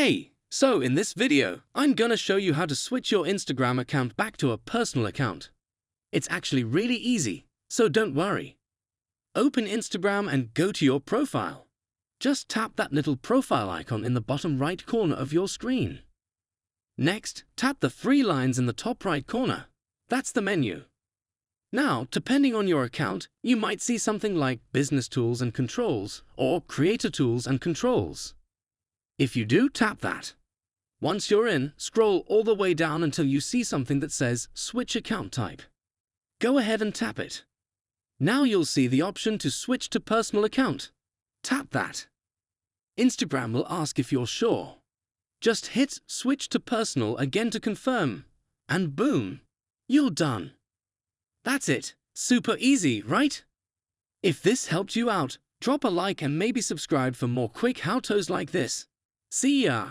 Hey, so in this video, I'm gonna show you how to switch your Instagram account back to a personal account. It's actually really easy, so don't worry. Open Instagram and go to your profile. Just tap that little profile icon in the bottom right corner of your screen. Next, tap the three lines in the top right corner. That's the menu. Now, depending on your account, you might see something like Business Tools and Controls or Creator Tools and Controls. If you do, tap that. Once you're in, scroll all the way down until you see something that says Switch Account Type. Go ahead and tap it. Now you'll see the option to switch to personal account. Tap that. Instagram will ask if you're sure. Just hit Switch to Personal again to confirm, and boom, you're done. That's it. Super easy, right? If this helped you out, drop a like and maybe subscribe for more quick how-tos like this. See ya!